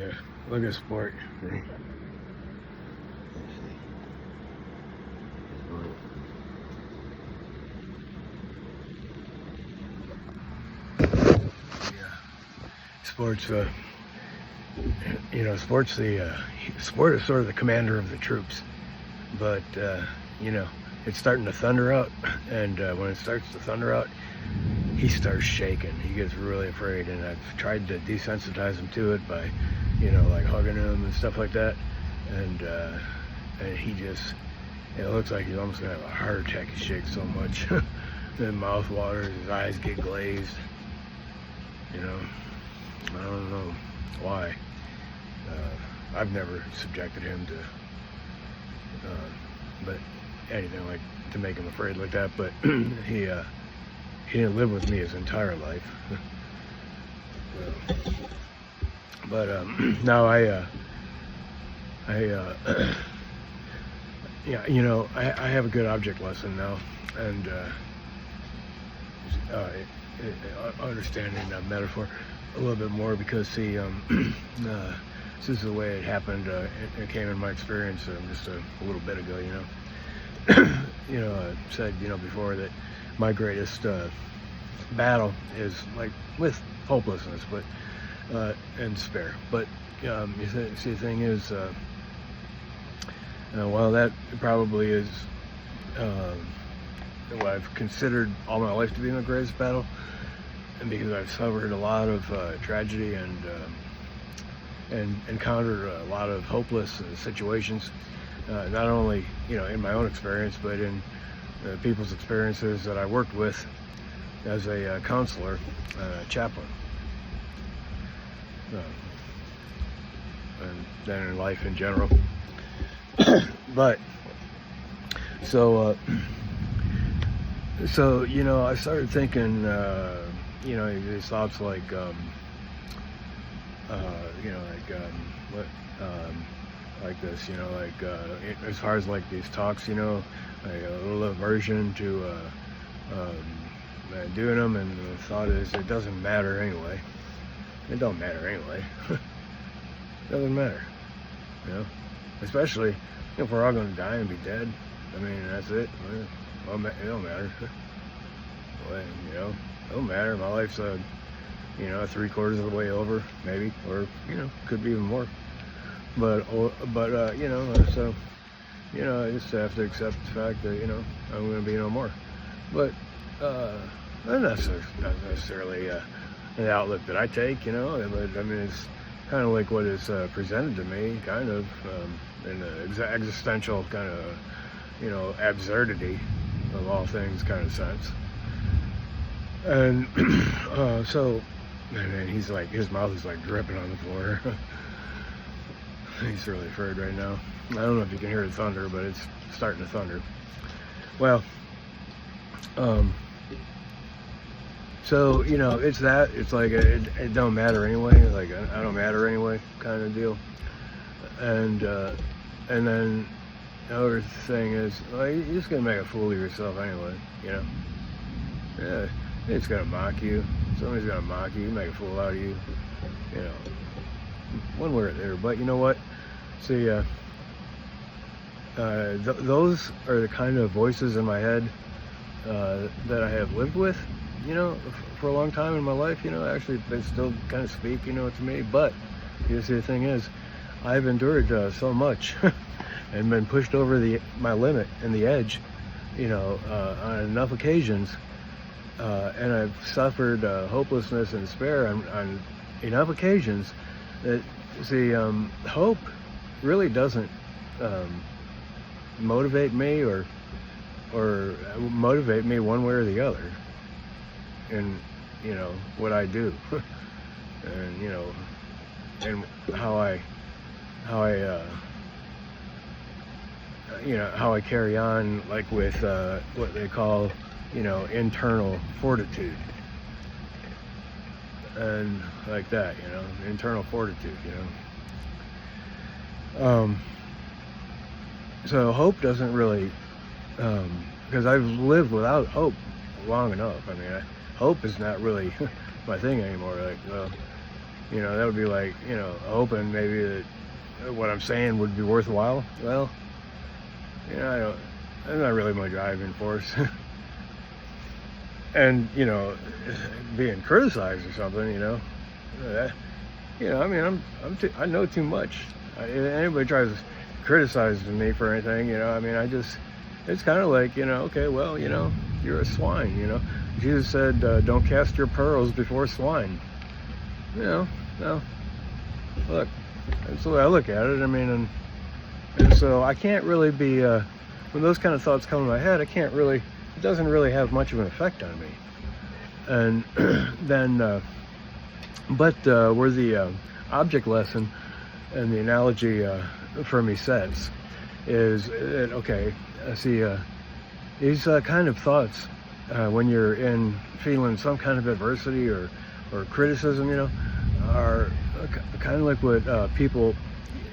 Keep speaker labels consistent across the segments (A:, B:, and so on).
A: Yeah, look at Sport. Yeah, Sport's Sport is sort of the commander of the troops, but it's starting to thunder out, and when it starts to thunder out, he starts shaking. He gets really afraid, and I've tried to desensitize him to it by, like hugging him and stuff like that, and he just, it looks like he's almost gonna have a heart attack. He shakes so much. His mouth waters, his eyes get glazed. I don't know why. I've never subjected him to, but anything like to make him afraid like that. But he didn't live with me his entire life. But now I have a good object lesson now, and understanding that metaphor a little bit more, because see, this is the way it happened. It came in my experience just a little bit ago. I said before that my greatest battle is like with hopelessness, but and despair. But see, the thing is, well, that probably is what I've considered all my life to be my greatest battle, and because I've suffered a lot of tragedy and encountered a lot of hopeless situations, not only in my own experience, but in people's experiences that I worked with as a counselor, chaplain, and then in life in general. But so I started thinking, these thoughts like, what, like this, as far as like these talks, like a little aversion to doing them, and the thought is it doesn't matter anyway. It don't matter anyway. It doesn't matter, especially if we're all going to die and be dead. I mean, that's it. Well, it don't matter. Well, it don't matter. My life's 3/4 of the way over, maybe, or could be even more. But so I just have to accept the fact that I'm going to be no more. But not necessarily the outlook that I take, but I mean, it's kind of like what is presented to me, kind of in an existential kind of absurdity of all things kind of sense. And so, and he's like, his mouth is like dripping on the floor. He's really afraid right now. I don't know if you can hear the thunder, but it's starting to thunder. Well, so it's that. It's like it don't matter anyway. Like I don't matter anyway, kind of deal. And then the other thing is, well, you're just gonna make a fool of yourself anyway. Yeah, it's gonna mock you. Somebody's gonna mock you. Make a fool out of you. One way or the other. But you know what? See, those are the kind of voices in my head that I have lived with, for a long time in my life. Actually, they still kind of speak, to me. But see, the thing is, I've endured so much and been pushed over my limit and the edge, on enough occasions, and I've suffered hopelessness and despair on enough occasions that, see, hope really doesn't motivate me or motivate me one way or the other in what I do and and how I carry on, like with what they call internal fortitude, and like that, internal fortitude, so hope doesn't really, because I've lived without hope long enough. I mean, hope is not really my thing anymore. Like, well, that would be like, hoping maybe that what I'm saying would be worthwhile. Well, that's not really my driving force. And, being criticized or something, I mean, I know too much. Anybody tries to criticize me for anything, I mean, it's kind of like, okay, well, you're a swine, Jesus said, don't cast your pearls before swine. No, look, that's the way I look at it. I mean, and so I can't really be, when those kind of thoughts come in my head, it doesn't really have much of an effect on me. And then, but where the object lesson and the analogy for me says is that, okay, see, these kind of thoughts, when you're feeling some kind of adversity or criticism, are kind of like what people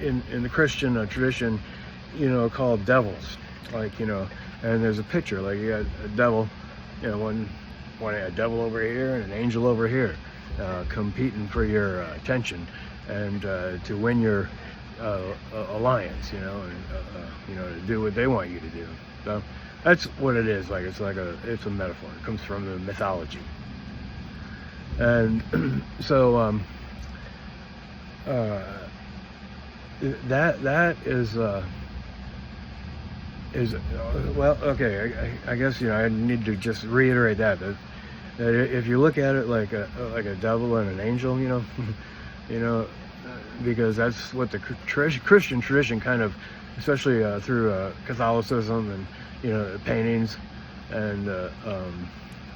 A: in the Christian tradition, call devils. Like, and there's a picture, like you got a devil, one a devil over here and an angel over here, competing for your attention and to win your alliance, and to do what they want you to do. So that's what it is. Like it's a metaphor. It comes from the mythology. And so that is well, okay. I guess I need to just reiterate that if you look at it like a devil and an angel, because that's what the Christian tradition kind of, especially through Catholicism and paintings and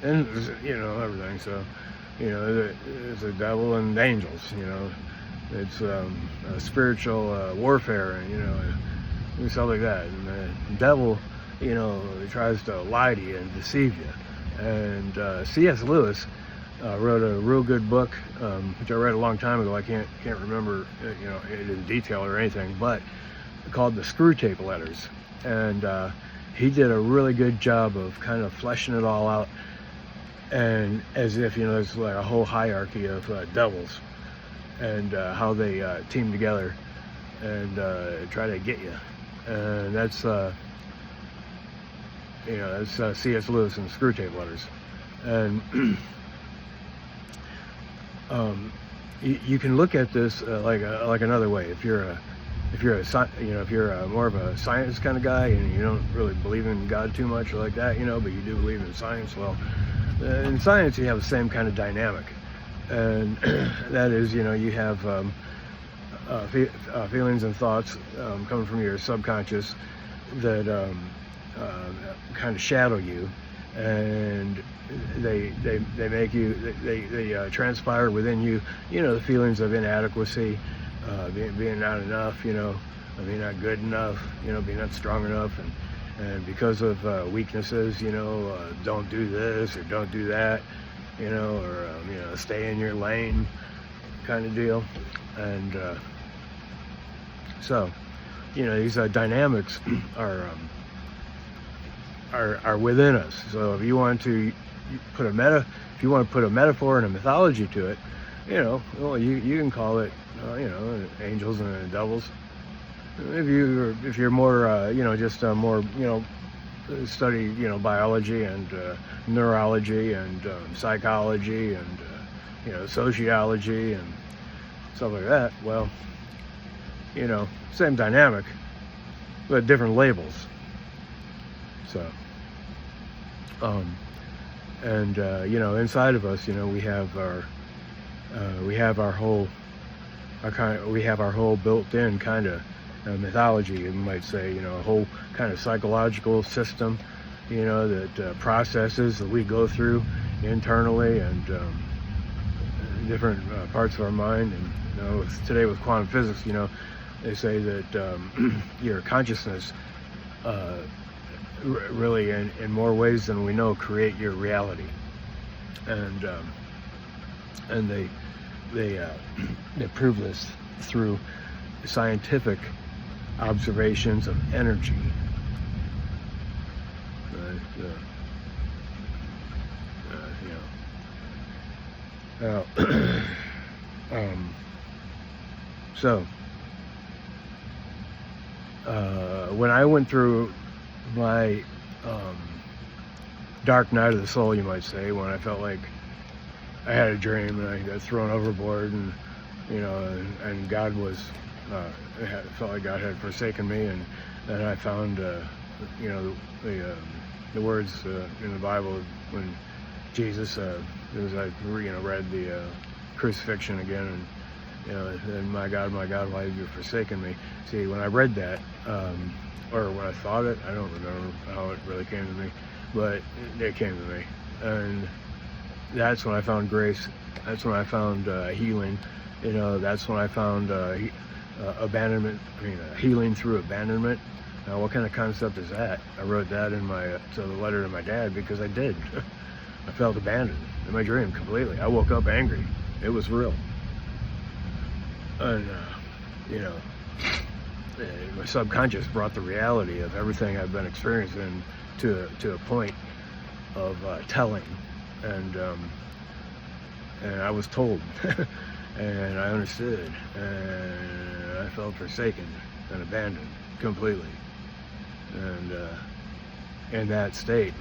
A: everything. So it's a devil and angels. It's spiritual warfare and stuff like that. And the devil, tries to lie to you and deceive you. And C.S. Lewis wrote a real good book, which I read a long time ago. I can't remember, it in detail or anything, but called The Screwtape Letters. And he did a really good job of kind of fleshing it all out, and as if there's like a whole hierarchy of devils, and how they team together and try to get you. And that's C.S. Lewis and Screwtape Letters. And you can look at this like another way. If you're more of a science kind of guy and you don't really believe in God too much or like that, but you do believe in science. Well, in science you have the same kind of dynamic, and that is, you have feelings and thoughts coming from your subconscious that kind of shadow you, and they make you, they transpire within you, the feelings of inadequacy, being not enough, being not good enough, being not strong enough, and because of weaknesses, don't do this or don't do that, or stay in your lane kind of deal. And so these dynamics are within us. So if you want to put a metaphor and a mythology to it, well, you can call it angels and devils. If you're more just more study biology and neurology and psychology and sociology and stuff like that, well, same dynamic but different labels. So and inside of us, we have our whole built-in kind of mythology, you might say, a whole kind of psychological system, that processes that we go through internally, and different parts of our mind. And today with quantum physics, they say that your consciousness really, in more ways than we know, create your reality. And they prove this through scientific observations of energy. So, when I went through my dark night of the soul, you might say, when I felt like I had a dream and I got thrown overboard, and and God was, it felt like God had forsaken me, and I found, the words in the Bible when Jesus, I read the crucifixion again, and my God, why have you forsaken me? See, when I read that, or when I thought it, I don't remember how it really came to me, but it came to me, and that's when I found grace. That's when I found healing. That's when I found abandonment. Healing through abandonment. Now, what kind of concept is that? I wrote that in my the letter to my dad because I did. I felt abandoned in my dream completely. I woke up angry. It was real, and my subconscious brought the reality of everything I've been experiencing to a point of telling, and I was told, and I understood, and I felt forsaken and abandoned completely, and in that state,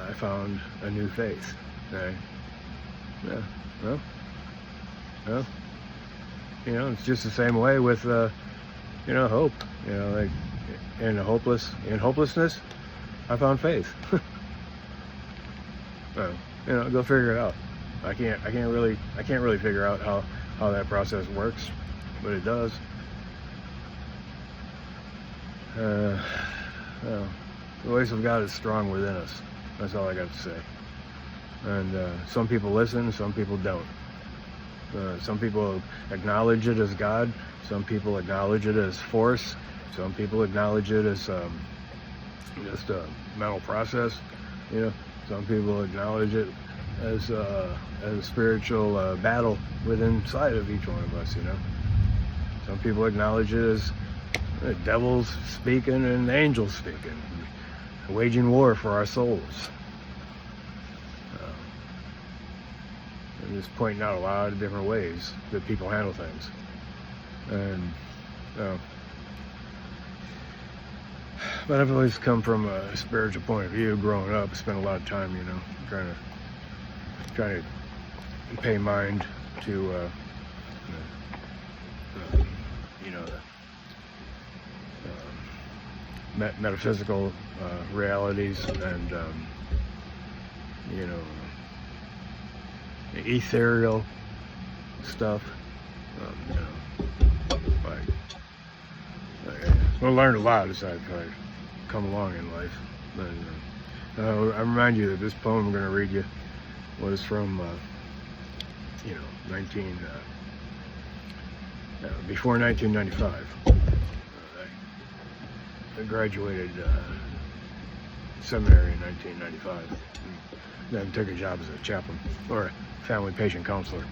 A: I found a new faith. Okay? Yeah, well, it's just the same way with hope. Like in hopelessness, I found faith. Well, go figure it out. I can't really figure out how that process works, but it does. Well, the voice of God is strong within us. That's all I got to say. And some people listen, some people don't. Some people acknowledge it as God. Some people acknowledge it as force. Some people acknowledge it as just a mental process. Some people acknowledge it as a spiritual battle within inside of each one of us. Some people acknowledge it as devils speaking and angels speaking, waging war for our souls. And just pointing out a lot of different ways that people handle things. And but I've always come from a spiritual point of view. Growing up, I spent a lot of time, trying to pay mind to, metaphysical realities and, ethereal stuff. I learned a lot as I've come along in life. But, I remind you that this poem I'm going to read you was from, before 1995. I graduated seminary in 1995. Then took a job as a chaplain or a family patient counselor.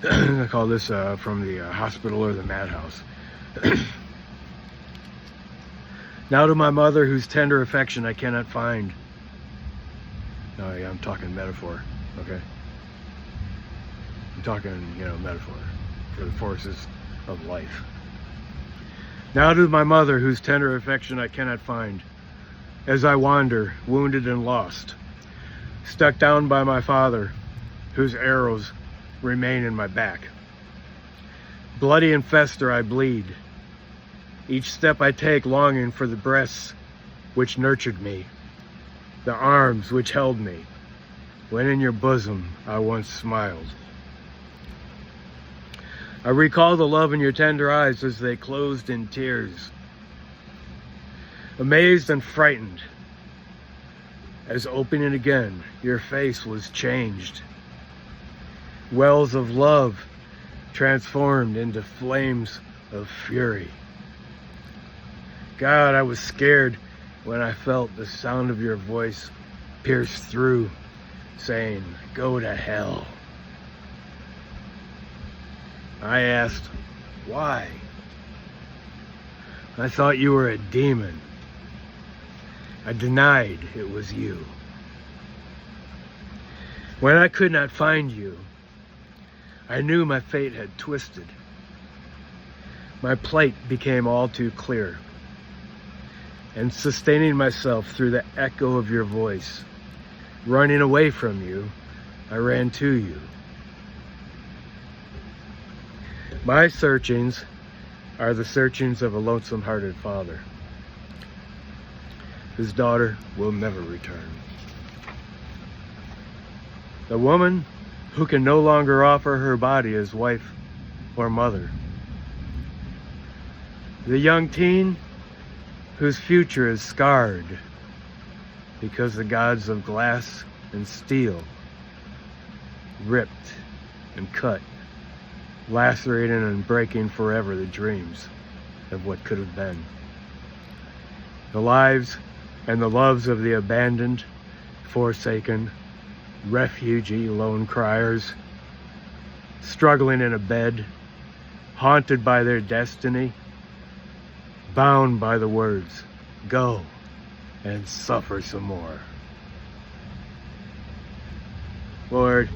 A: I call this from the hospital or the madhouse. Now to my mother, whose tender affection I cannot find. Oh yeah, I'm talking metaphor, okay? I'm talking, metaphor for the forces of life. Now to my mother, whose tender affection I cannot find, as I wander, wounded and lost, stuck down by my father, whose arrows remain in my back. Bloody and fester I bleed, each step I take longing for the breasts which nurtured me, the arms which held me, when in your bosom I once smiled. I recall the love in your tender eyes as they closed in tears, amazed and frightened, as opening again, your face was changed. Wells of love transformed into flames of fury. God, I was scared when I felt the sound of your voice pierce through, saying, "Go to hell." I asked, why? I thought you were a demon. I denied it was you. When I could not find you, I knew my fate had twisted. My plight became all too clear. And sustaining myself through the echo of your voice, running away from you, I ran to you. My searchings are the searchings of a lonesome-hearted father. His daughter will never return. The woman who can no longer offer her body as wife or mother. The young teen whose future is scarred because the gods of glass and steel ripped and cut, lacerating and breaking forever the dreams of what could have been. The lives and the loves of the abandoned, forsaken, refugee lone criers, struggling in a bed, haunted by their destiny, bound by the words, go and suffer some more. Lord,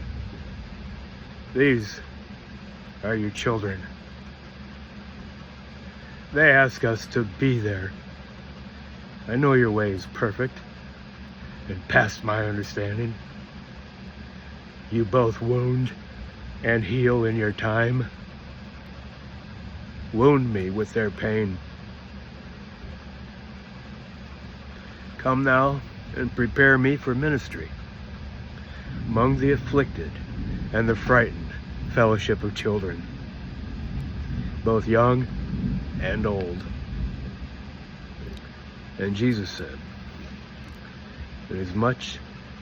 A: these are your children. They ask us to be there. I know your way is perfect and past my understanding. You both wound and heal in your time. Wound me with their pain. Come now and prepare me for ministry among the afflicted and the frightened fellowship of children, both young and old. And Jesus said, inasmuch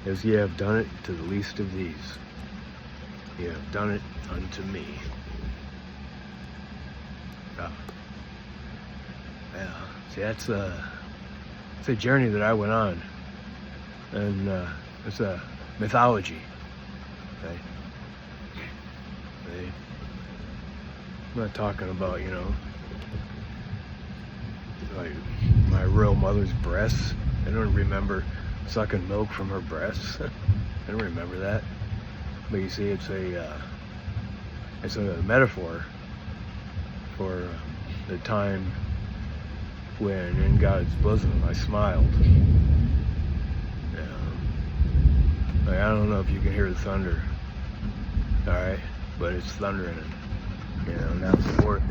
A: as ye have done it to the least of these, ye have done it unto me. See, that's it's a journey that I went on, and it's a mythology. Okay? I'm not talking about, like my real mother's breasts. I don't remember sucking milk from her breasts. I don't remember that. But you see, it's a metaphor for the time when in God's bosom I smiled. Like, I don't know if you can hear the thunder, all right, but it's thundering, now it's forth.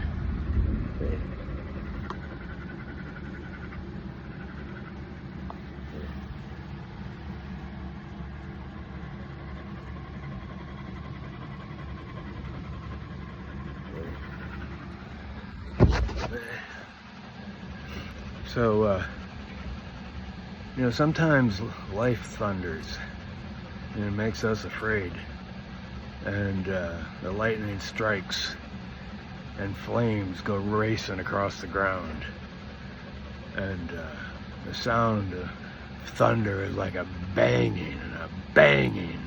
A: So, sometimes life thunders and it makes us afraid, and the lightning strikes and flames go racing across the ground, and the sound of thunder is like a banging and a banging,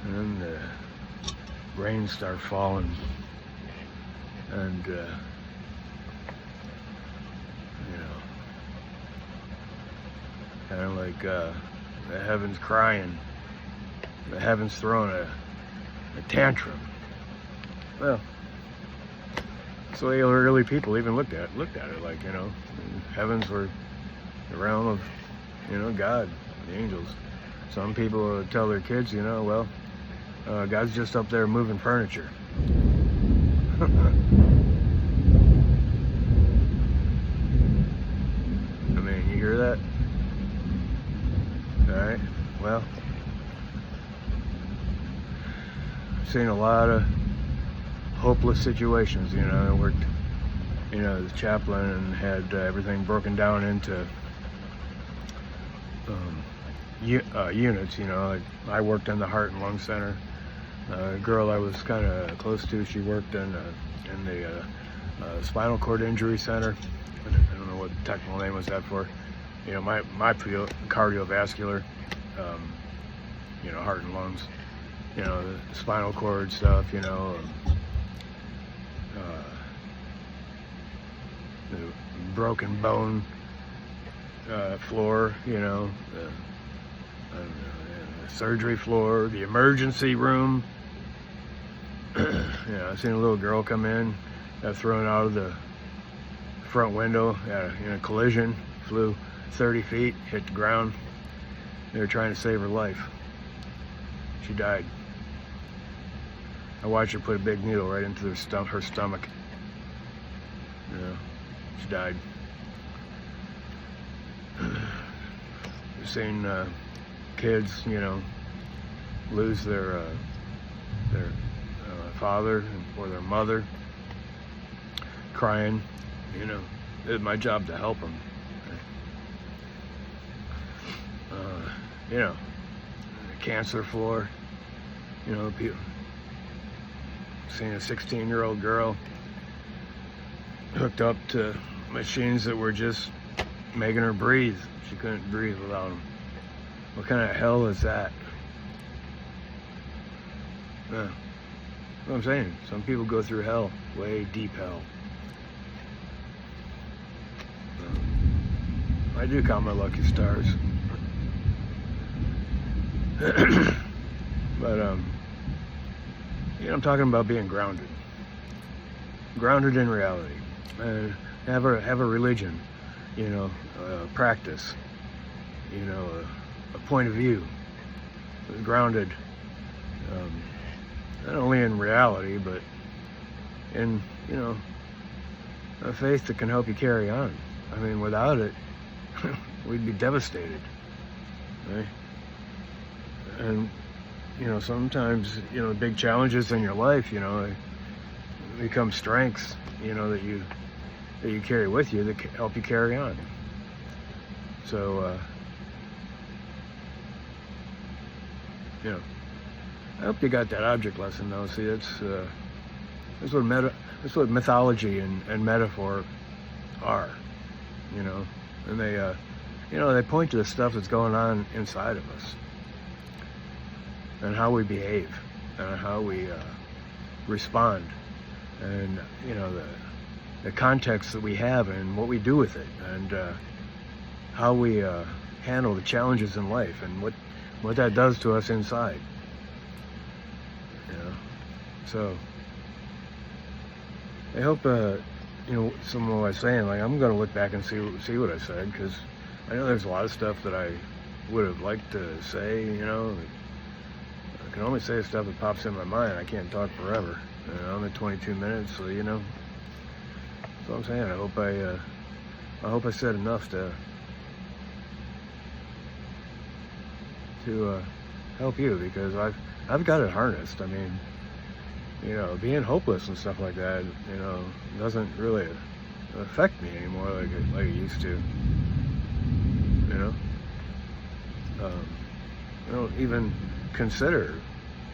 A: and then the rain starts falling, and kind of like the heavens crying, the heavens throwing a tantrum. Well, that's the way early people even looked at it, like, heavens were the realm of, God, the angels. Some people would tell their kids, God's just up there moving furniture. I mean, you hear that? All right, well, I've seen a lot of hopeless situations, I worked, as a chaplain and had everything broken down into units, I worked in the Heart and Lung Center. A girl I was kind of close to, she worked in the Spinal Cord Injury Center. I don't know what the technical name was that for. My cardiovascular, heart and lungs, the spinal cord stuff, the broken bone floor, surgery floor, the emergency room. I seen a little girl come in, got thrown out of the front window in a collision, flew 30 feet, hit the ground. They were trying to save her life. She died. I watched her put a big needle right into her stomach. She died. We've seen kids, lose their father or their mother, crying. It's my job to help them. The cancer floor. People. Seen a 16-year-old girl hooked up to machines that were just making her breathe. She couldn't breathe without them. What kind of hell is that? That's what I'm saying. Some people go through hell, way deep hell. I do count my lucky stars. But I'm talking about being grounded in reality, and have a religion, practice, a point of view, grounded, not only in reality but in a faith that can help you carry on. I mean, without it, we'd be devastated, right? And sometimes big challenges in your life, become strengths, that you carry with you that help you carry on. So I hope you got that object lesson though. See, that's what mythology and metaphor are, and they point to the stuff that's going on inside of us, and how we behave, and how we respond, and the context that we have and what we do with it, and how we handle the challenges in life, and what that does to us inside. So I hope some of what I was saying, like, I'm going to look back and see what I said, because I know there's a lot of stuff that I would have liked to say. I can only say stuff that pops in my mind. I can't talk forever. I'm at 22 minutes, so that's what I'm saying. I hope I said enough to help you, because I've got it harnessed. I mean, being hopeless and stuff like that, doesn't really affect me anymore like it used to. I don't even consider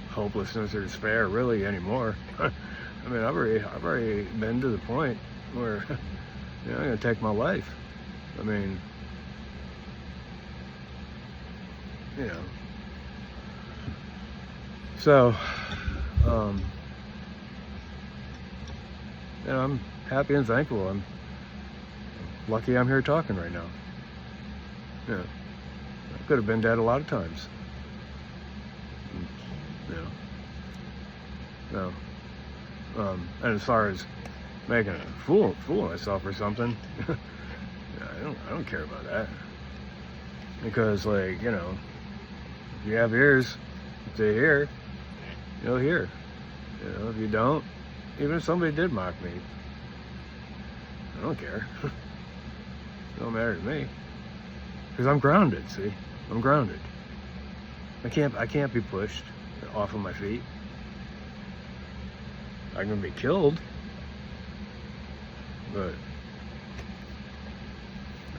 A: hopelessness or despair really anymore. I mean, I've already been to the point where I'm gonna take my life. I mean, so I'm happy and thankful. I'm lucky I'm here talking right now. I could have been dead a lot of times. And as far as making a fool of myself or something, I don't care about that. Because, like, if you have ears to hear, you'll hear. If you don't, even if somebody did mock me, I don't care. It don't matter to me. Because I'm grounded, see? I'm grounded. I can't be pushed off of my feet. I'm gonna be killed. But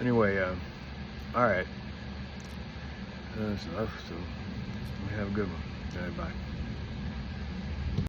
A: anyway, all right. That's enough. So have a good one. All right, bye.